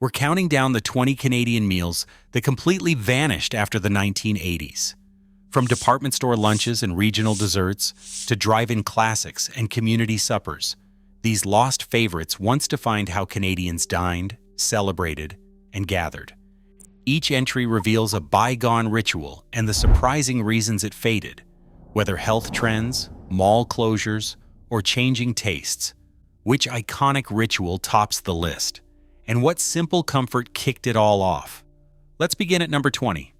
We're counting down the 20 Canadian meals that completely vanished after the 1980s. From department store lunches and regional desserts to drive-in classics and community suppers, these lost favorites once defined how Canadians dined, celebrated, and gathered. Each entry reveals a bygone ritual and the surprising reasons it faded, whether health trends, mall closures, or changing tastes. Which iconic ritual tops the list? And what simple comfort kicked it all off? Let's begin at number 20.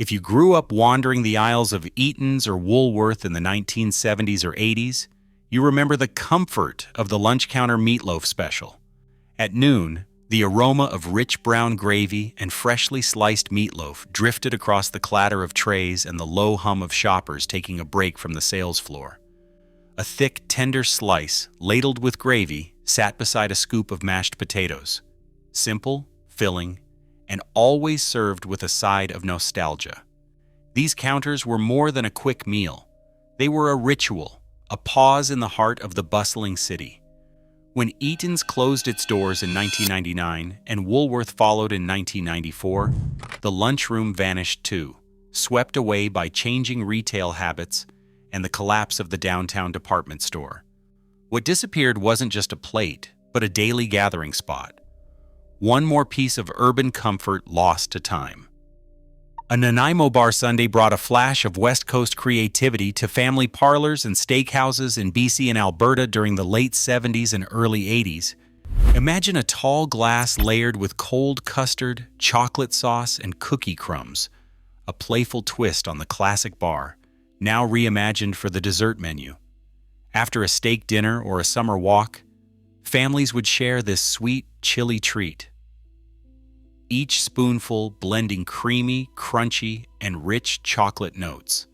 If you grew up wandering the aisles of Eaton's or Woolworth in the 1970s or 80s, you remember the comfort of the lunch counter meatloaf special. At noon, the aroma of rich brown gravy and freshly sliced meatloaf drifted across the clatter of trays and the low hum of shoppers taking a break from the sales floor. A thick, tender slice, ladled with gravy, sat beside a scoop of mashed potatoes. Simple, filling, and always served with a side of nostalgia. These counters were more than a quick meal. They were a ritual, a pause in the heart of the bustling city. When Eaton's closed its doors in 1999 and Woolworth followed in 1994, the lunchroom vanished too, swept away by changing retail habits and the collapse of the downtown department store. What disappeared wasn't just a plate, but a daily gathering spot. One more piece of urban comfort lost to time. A Nanaimo bar Sunday brought a flash of West Coast creativity to family parlors and steakhouses in BC and Alberta during the late 70s and early 80s. Imagine a tall glass layered with cold custard, chocolate sauce, and cookie crumbs. A playful twist on the classic bar, now reimagined for the dessert menu. After a steak dinner or a summer walk, families would share this sweet, chilly treat. Each spoonful blending creamy, crunchy, and rich chocolate notes.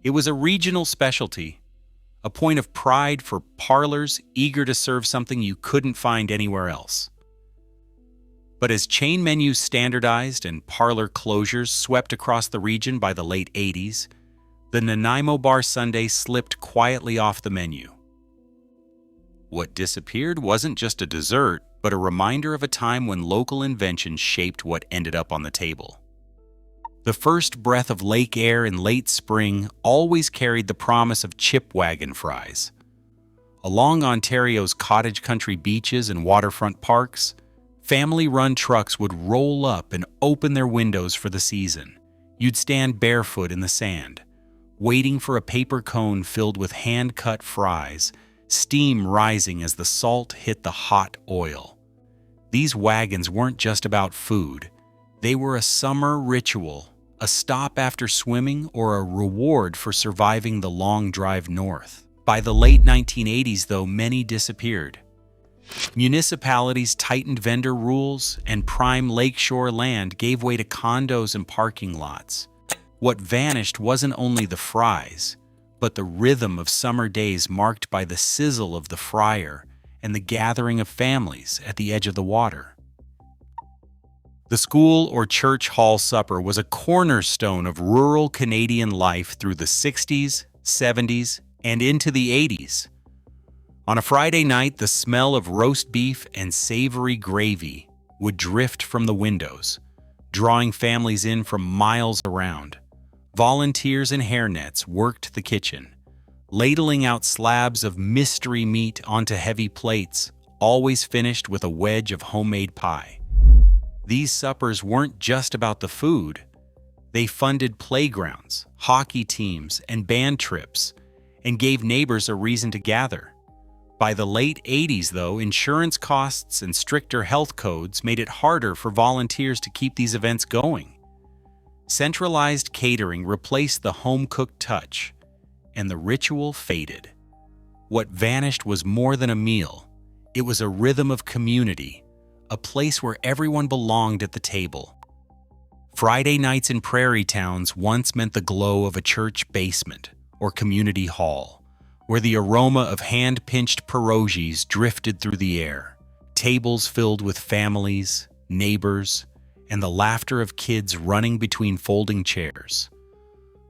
It was a regional specialty, a point of pride for parlors eager to serve something you couldn't find anywhere else. But as chain menus standardized and parlor closures swept across the region by the late 80s, the Nanaimo bar Sunday slipped quietly off the menu. What disappeared wasn't just a dessert, but a reminder of a time when local invention shaped what ended up on the table. The first breath of lake air in late spring always carried the promise of chip wagon fries. Along Ontario's cottage country beaches and waterfront parks, family-run trucks would roll up and open their windows for the season. You'd stand barefoot in the sand, waiting for a paper cone filled with hand-cut fries, steam rising as the salt hit the hot oil. These wagons weren't just about food. They were a summer ritual, a stop after swimming, or a reward for surviving the long drive north. By the late 1980s, though, many disappeared. Municipalities tightened vendor rules, and prime lakeshore land gave way to condos and parking lots. What vanished wasn't only the fries, but the rhythm of summer days marked by the sizzle of the fryer and the gathering of families at the edge of the water. The school or church hall supper was a cornerstone of rural Canadian life through the 60s, 70s, and into the 80s. On a Friday night, the smell of roast beef and savory gravy would drift from the windows, drawing families in from miles around. Volunteers in hairnets worked the kitchen, ladling out slabs of mystery meat onto heavy plates, always finished with a wedge of homemade pie. These suppers weren't just about the food. They funded playgrounds, hockey teams, and band trips, and gave neighbors a reason to gather. By the late 80s, though, insurance costs and stricter health codes made it harder for volunteers to keep these events going. Centralized catering replaced the home-cooked touch, and the ritual faded. What vanished was more than a meal. It was a rhythm of community, a place where everyone belonged at the table. Friday nights in prairie towns once meant the glow of a church basement or community hall, where the aroma of hand-pinched pierogies drifted through the air. Tables filled with families, neighbors, and the laughter of kids running between folding chairs.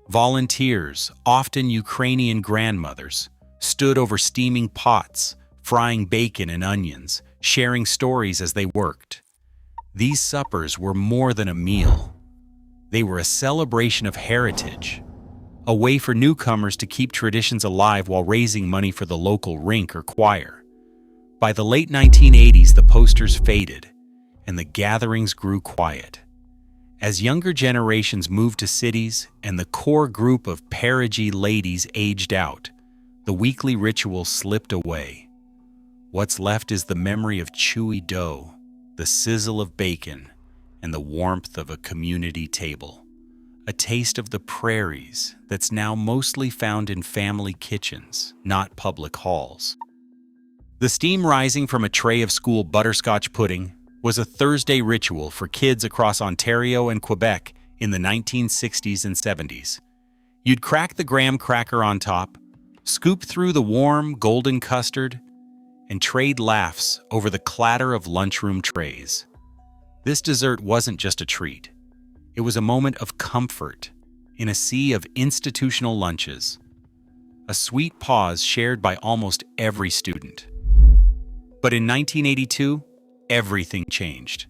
Volunteers, often Ukrainian grandmothers, stood over steaming pots, frying bacon and onions, sharing stories as they worked. These suppers were more than a meal. They were a celebration of heritage, a way for newcomers to keep traditions alive while raising money for the local rink or choir. By the late 1980s, the posters faded, and the gatherings grew quiet. As younger generations moved to cities and the core group of perigee ladies aged out, the weekly ritual slipped away. What's left is the memory of chewy dough, the sizzle of bacon, and the warmth of a community table. A taste of the prairies that's now mostly found in family kitchens, not public halls. The steam rising from a tray of school butterscotch pudding was a Thursday ritual for kids across Ontario and Quebec in the 1960s and 70s. You'd crack the graham cracker on top, scoop through the warm, golden custard, and trade laughs over the clatter of lunchroom trays. This dessert wasn't just a treat. It was a moment of comfort in a sea of institutional lunches, a sweet pause shared by almost every student. But in 1982, everything changed.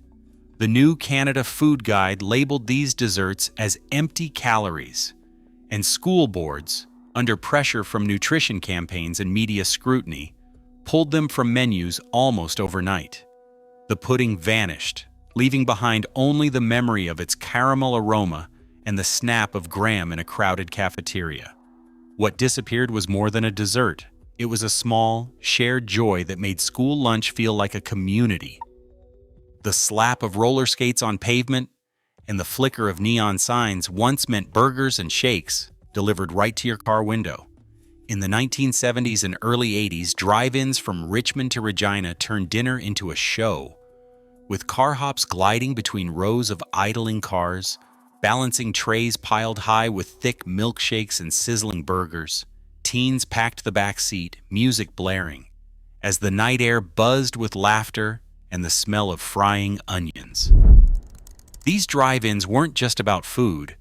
The new Canada Food Guide labeled these desserts as empty calories, and school boards, under pressure from nutrition campaigns and media scrutiny, pulled them from menus almost overnight. The pudding vanished, leaving behind only the memory of its caramel aroma and the snap of graham in a crowded cafeteria. What disappeared was more than a dessert. It was a small, shared joy that made school lunch feel like a community. The slap of roller skates on pavement and the flicker of neon signs once meant burgers and shakes delivered right to your car window. In the 1970s and early 80s, drive-ins from Richmond to Regina turned dinner into a show, with car hops gliding between rows of idling cars, balancing trays piled high with thick milkshakes and sizzling burgers. Teens packed the back seat, music blaring, as the night air buzzed with laughter and the smell of frying onions. These drive-ins weren't just about food.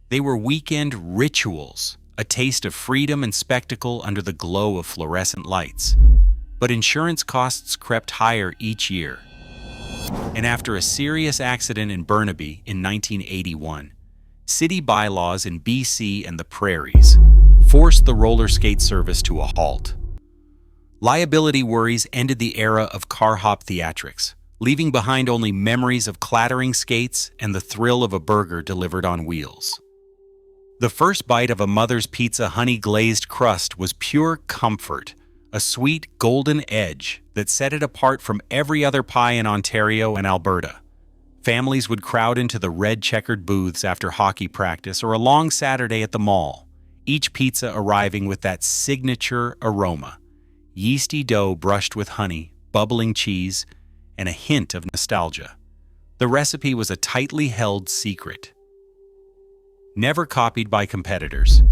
They were weekend rituals, a taste of freedom and spectacle under the glow of fluorescent lights. But insurance costs crept higher each year. And after a serious accident in Burnaby in 1981, city bylaws in BC and the prairies forced the roller skate service to a halt. Liability worries ended the era of car hop theatrics, leaving behind only memories of clattering skates and the thrill of a burger delivered on wheels. The first bite of a mother's pizza honey-glazed crust was pure comfort, a sweet golden edge that set it apart from every other pie in Ontario and Alberta. Families would crowd into the red checkered booths after hockey practice or a long Saturday at the mall, each pizza arriving with that signature aroma: yeasty dough brushed with honey, bubbling cheese, and a hint of nostalgia. The recipe was a tightly held secret, never copied by competitors.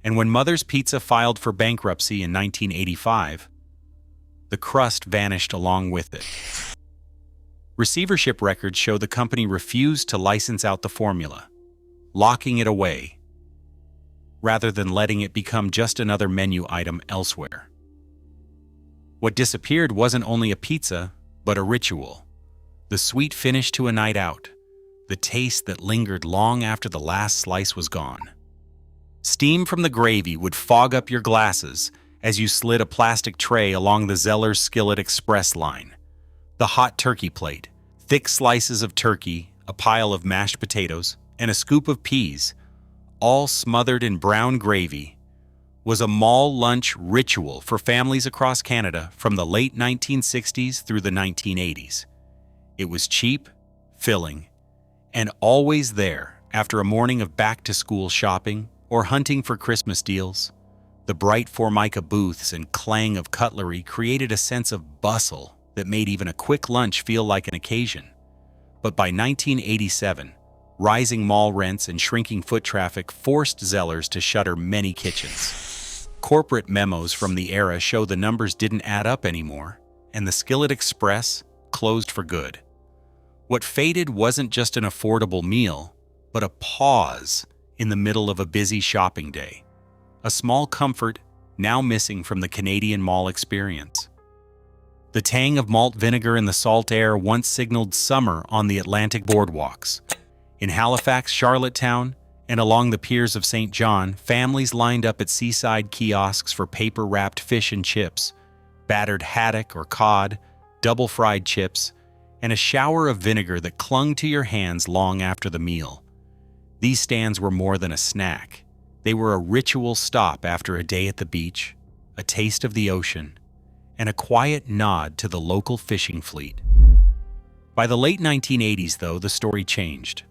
And when Mother's Pizza filed for bankruptcy in 1985, the crust vanished along with it. Receivership records show the company refused to license out the formula, locking it away, rather than letting it become just another menu item elsewhere. What disappeared wasn't only a pizza, but a ritual. The sweet finish to a night out, the taste that lingered long after the last slice was gone. Steam from the gravy would fog up your glasses as you slid a plastic tray along the Zellers Skillet Express line. The hot turkey plate, thick slices of turkey, a pile of mashed potatoes, and a scoop of peas, all smothered in brown gravy, was a mall lunch ritual for families across Canada from the late 1960s through the 1980s. It was cheap, filling, and always there after a morning of back-to-school shopping or hunting for Christmas deals. The bright Formica booths and clang of cutlery created a sense of bustle that made even a quick lunch feel like an occasion. But by 1987, rising mall rents and shrinking foot traffic forced Zellers to shutter many kitchens. Corporate memos from the era show the numbers didn't add up anymore, and the Skillet Express closed for good. What faded wasn't just an affordable meal, but a pause in the middle of a busy shopping day. A small comfort now missing from the Canadian mall experience. The tang of malt vinegar in the salt air once signaled summer on the Atlantic boardwalks. In Halifax, Charlottetown, and along the piers of St. John, families lined up at seaside kiosks for paper-wrapped fish and chips, battered haddock or cod, double-fried chips, and a shower of vinegar that clung to your hands long after the meal. These stands were more than a snack. They were a ritual stop after a day at the beach, a taste of the ocean, and a quiet nod to the local fishing fleet. By the late 1980s, though, the story changed.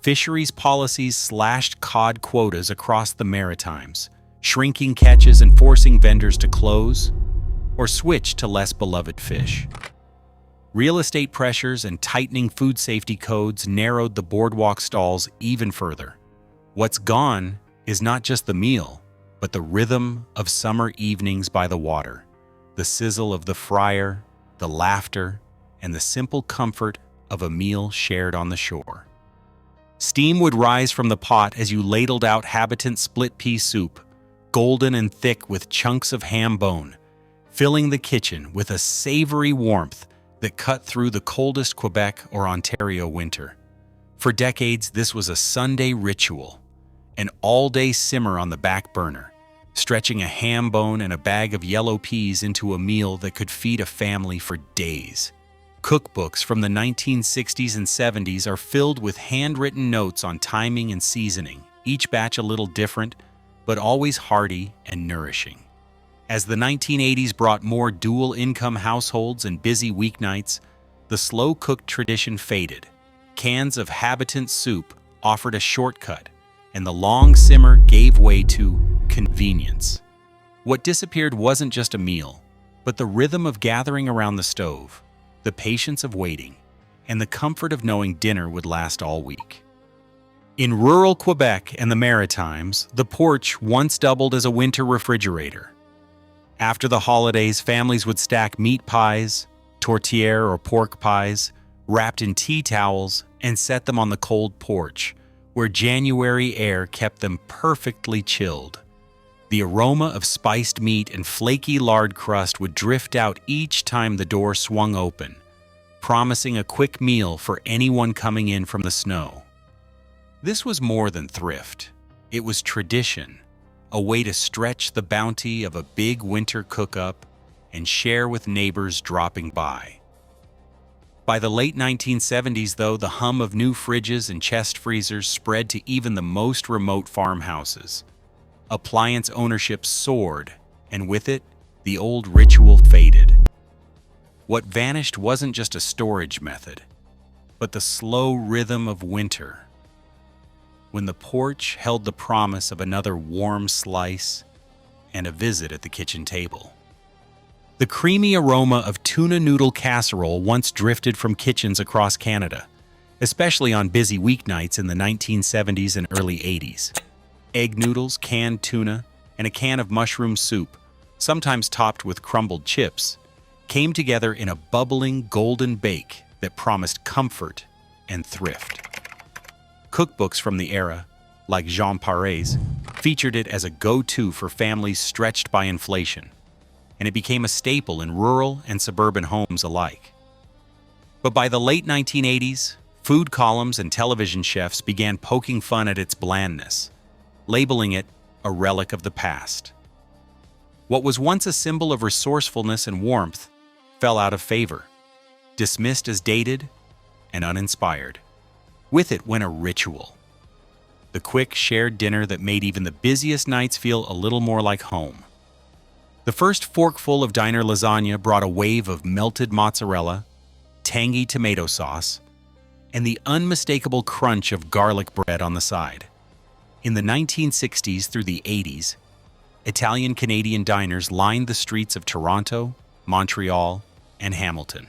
Fisheries policies slashed cod quotas across the Maritimes, shrinking catches and forcing vendors to close or switch to less beloved fish. Real estate pressures and tightening food safety codes narrowed the boardwalk stalls even further. What's gone is not just the meal, but the rhythm of summer evenings by the water, the sizzle of the fryer, the laughter, and the simple comfort of a meal shared on the shore. Steam would rise from the pot as you ladled out habitant split pea soup, golden and thick with chunks of ham bone, filling the kitchen with a savory warmth that cut through the coldest Quebec or Ontario winter. For decades, this was a Sunday ritual, an all-day simmer on the back burner, stretching a ham bone and a bag of yellow peas into a meal that could feed a family for days. Cookbooks from the 1960s and 70s are filled with handwritten notes on timing and seasoning, each batch a little different, but always hearty and nourishing. As the 1980s brought more dual-income households and busy weeknights, the slow-cooked tradition faded. Cans of habitant soup offered a shortcut, and the long simmer gave way to convenience. What disappeared wasn't just a meal, but the rhythm of gathering around the stove, the patience of waiting, and the comfort of knowing dinner would last all week. In rural Quebec and the Maritimes, the porch once doubled as a winter refrigerator. After the holidays, families would stack meat pies, tourtière or pork pies, wrapped in tea towels, and set them on the cold porch, where January air kept them perfectly chilled. The aroma of spiced meat and flaky lard crust would drift out each time the door swung open, promising a quick meal for anyone coming in from the snow. This was more than thrift. It was tradition, a way to stretch the bounty of a big winter cook-up and share with neighbors dropping by. By the late 1970s, though, the hum of new fridges and chest freezers spread to even the most remote farmhouses. Appliance ownership soared, and with it, the old ritual faded. What vanished wasn't just a storage method, but the slow rhythm of winter, when the porch held the promise of another warm slice and a visit at the kitchen table. The creamy aroma of tuna noodle casserole once drifted from kitchens across Canada, especially on busy weeknights in the 1970s and early 80s. Egg noodles, canned tuna, and a can of mushroom soup, sometimes topped with crumbled chips, came together in a bubbling golden bake that promised comfort and thrift. Cookbooks from the era, like Jean Pare's, featured it as a go-to for families stretched by inflation, and it became a staple in rural and suburban homes alike. But by the late 1980s, food columns and television chefs began poking fun at its blandness, labeling it a relic of the past. What was once a symbol of resourcefulness and warmth fell out of favor, dismissed as dated and uninspired. With it went a ritual, the quick shared dinner that made even the busiest nights feel a little more like home. The first forkful of diner lasagna brought a wave of melted mozzarella, tangy tomato sauce, and the unmistakable crunch of garlic bread on the side. In the 1960s through the 80s, Italian-Canadian diners lined the streets of Toronto, Montreal, and Hamilton.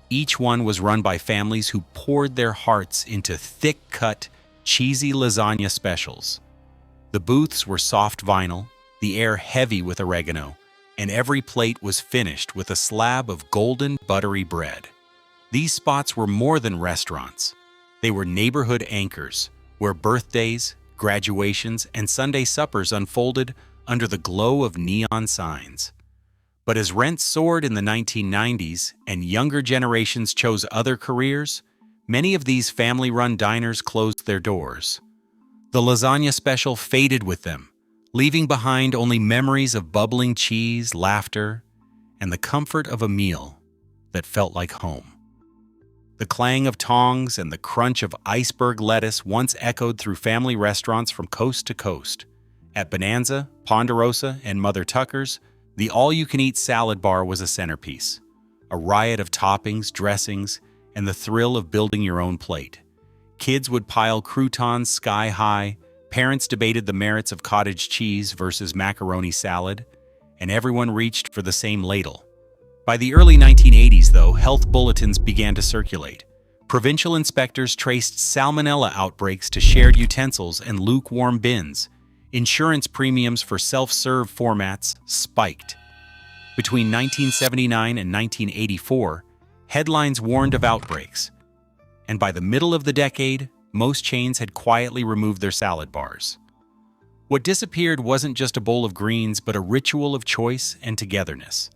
Each one was run by families who poured their hearts into thick-cut, cheesy lasagna specials. The booths were soft vinyl, the air heavy with oregano, and every plate was finished with a slab of golden, buttery bread. These spots were more than restaurants. They were neighborhood anchors, where birthdays, graduations, and Sunday suppers unfolded under the glow of neon signs. But as rents soared in the 1990s and younger generations chose other careers, many of these family-run diners closed their doors. The lasagna special faded with them, leaving behind only memories of bubbling cheese, laughter, and the comfort of a meal that felt like home. The clang of tongs and the crunch of iceberg lettuce once echoed through family restaurants from coast to coast. At Bonanza, Ponderosa, and Mother Tucker's, the all-you-can-eat salad bar was a centerpiece, a riot of toppings, dressings, and the thrill of building your own plate. Kids would pile croutons sky-high, parents debated the merits of cottage cheese versus macaroni salad, and everyone reached for the same ladle. By the early 1980s, though, health bulletins began to circulate. Provincial inspectors traced salmonella outbreaks to shared utensils and lukewarm bins. Insurance premiums for self-serve formats spiked. Between 1979 and 1984, headlines warned of outbreaks. And by the middle of the decade, most chains had quietly removed their salad bars. What disappeared wasn't just a bowl of greens, but a ritual of choice and togetherness.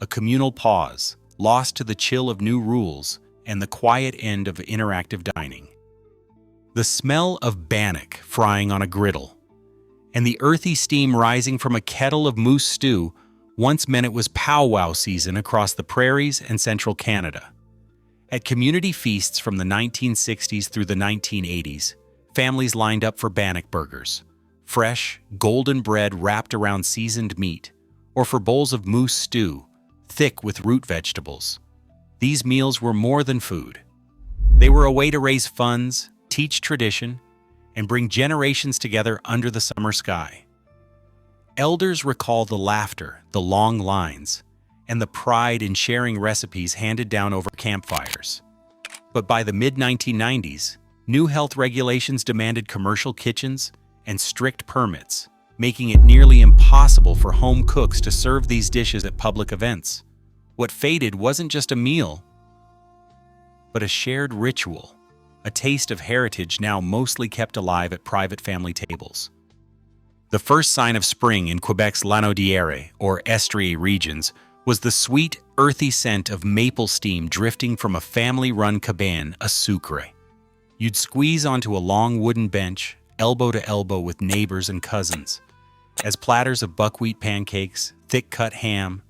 A communal pause, lost to the chill of new rules and the quiet end of interactive dining. The smell of bannock frying on a griddle and the earthy steam rising from a kettle of moose stew once meant it was powwow season across the prairies and central Canada. At community feasts from the 1960s through the 1980s, families lined up for bannock burgers, fresh, golden bread wrapped around seasoned meat, or for bowls of moose stew, thick with root vegetables. These meals were more than food. They were a way to raise funds, teach tradition, and bring generations together under the summer sky. Elders recall the laughter, the long lines, and the pride in sharing recipes handed down over campfires. But by the mid-1990s, new health regulations demanded commercial kitchens and strict permits, making it nearly impossible for home cooks to serve these dishes at public events. What faded wasn't just a meal, but a shared ritual, a taste of heritage now mostly kept alive at private family tables. The first sign of spring in Quebec's Lanaudière, or Estrie regions, was the sweet, earthy scent of maple steam drifting from a family-run cabane à sucre. You'd squeeze onto a long wooden bench, elbow to elbow with neighbors and cousins, as platters of buckwheat pancakes, thick-cut ham,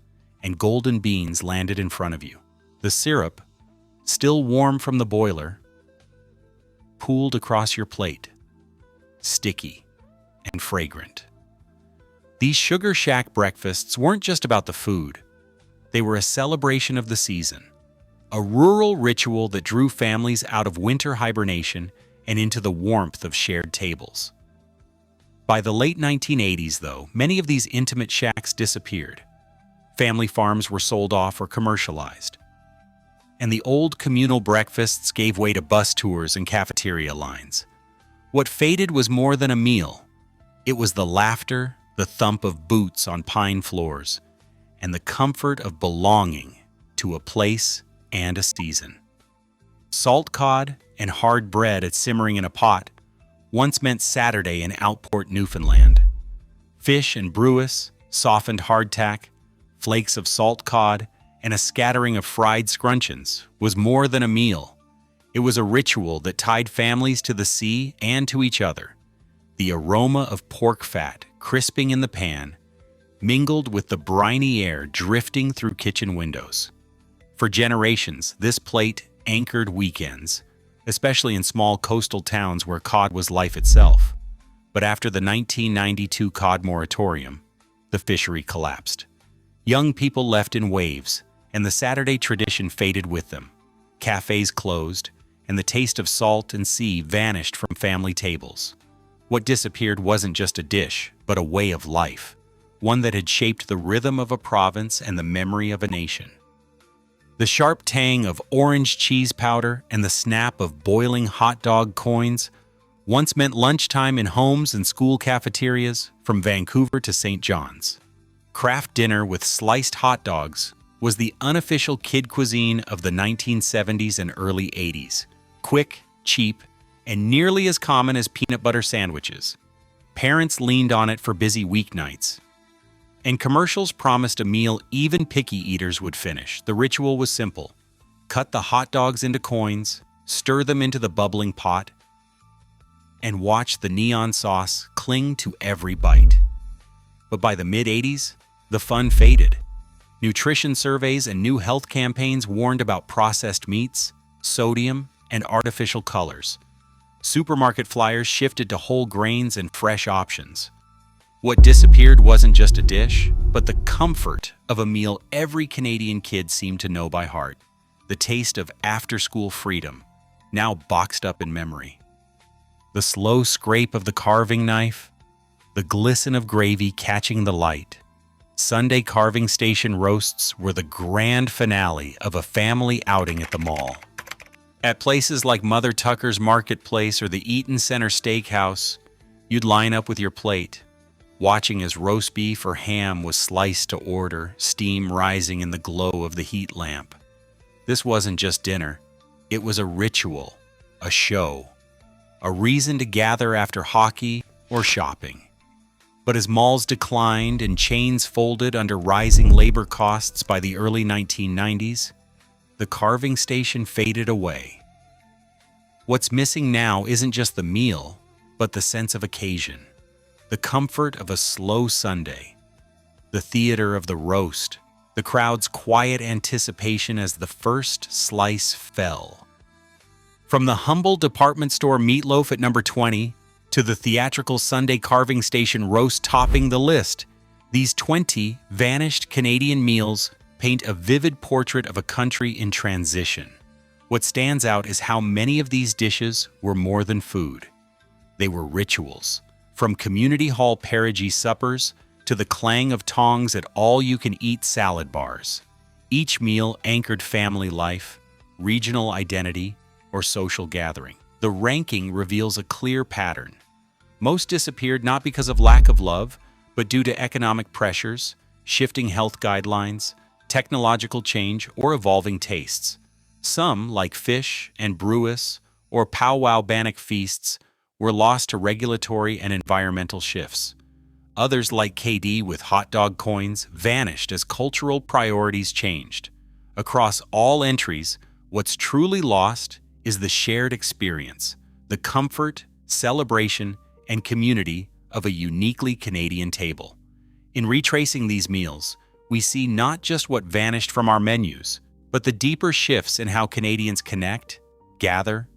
and golden beans landed in front of you. The syrup, still warm from the boiler, pooled across your plate, sticky and fragrant. These Sugar Shack breakfasts weren't just about the food. They were a celebration of the season, a rural ritual that drew families out of winter hibernation and into the warmth of shared tables. By the late 1980s, though, many of these intimate shacks disappeared. Family farms were sold off or commercialized, and the old communal breakfasts gave way to bus tours and cafeteria lines. What faded was more than a meal. It was the laughter, the thump of boots on pine floors, and the comfort of belonging to a place and a season. Salt cod and hard bread at simmering in a pot once meant Saturday in Outport, Newfoundland. Fish and brewis, softened hardtack, flakes of salt cod, and a scattering of fried scrunchions was more than a meal. It was a ritual that tied families to the sea and to each other. The aroma of pork fat crisping in the pan mingled with the briny air drifting through kitchen windows. For generations, this plate anchored weekends, especially in small coastal towns where cod was life itself. But after the 1992 cod moratorium, the fishery collapsed. Young people left in waves, and the Saturday tradition faded with them. Cafes closed, and the taste of salt and sea vanished from family tables. What disappeared wasn't just a dish, but a way of life, one that had shaped the rhythm of a province and the memory of a nation. The sharp tang of orange cheese powder and the snap of boiling hot dog coins once meant lunchtime in homes and school cafeterias from Vancouver to St. John's. Craft dinner with sliced hot dogs was the unofficial kid cuisine of the 1970s and early 80s. Quick, cheap, and nearly as common as peanut butter sandwiches. Parents leaned on it for busy weeknights, And commercials promised a meal even picky eaters would finish. The ritual was simple. Cut the hot dogs into coins, stir them into the bubbling pot, and watch the neon sauce cling to every bite. But by the mid-'80s, the fun faded. Nutrition surveys and new health campaigns warned about processed meats, sodium, and artificial colors. Supermarket flyers shifted to whole grains and fresh options. What disappeared wasn't just a dish, but the comfort of a meal every Canadian kid seemed to know by heart. The taste of after-school freedom, now boxed up in memory. The slow scrape of the carving knife, the glisten of gravy catching the light. Sunday carving station roasts were the grand finale of a family outing at the mall. At places like Mother Tucker's Marketplace or the Eaton Center Steakhouse, you'd line up with your plate, watching as roast beef or ham was sliced to order, steam rising in the glow of the heat lamp. This wasn't just dinner. It was a ritual, a show, a reason to gather after hockey or shopping. But as malls declined and chains folded under rising labor costs by the early 1990s, the carving station faded away. What's missing now isn't just the meal, but the sense of occasion, the comfort of a slow Sunday, the theater of the roast, the crowd's quiet anticipation as the first slice fell. From the humble department store meatloaf at number 20 to the theatrical Sunday carving station roast topping the list, these 20 vanished Canadian meals paint a vivid portrait of a country in transition. What stands out is how many of these dishes were more than food. They were rituals, from community hall perigee suppers to the clang of tongs at all-you-can-eat salad bars. Each meal anchored family life, regional identity, or social gathering. The ranking reveals a clear pattern. Most disappeared not because of lack of love, but due to economic pressures, shifting health guidelines, technological change, or evolving tastes. Some, like fish and brewis or powwow bannock feasts, were lost to regulatory and environmental shifts. Others, like KD with hot dog coins, vanished as cultural priorities changed. Across all entries, what's truly lost is the shared experience, the comfort, celebration, and community of a uniquely Canadian table. In retracing these meals, we see not just what vanished from our menus, but the deeper shifts in how Canadians connect, gather,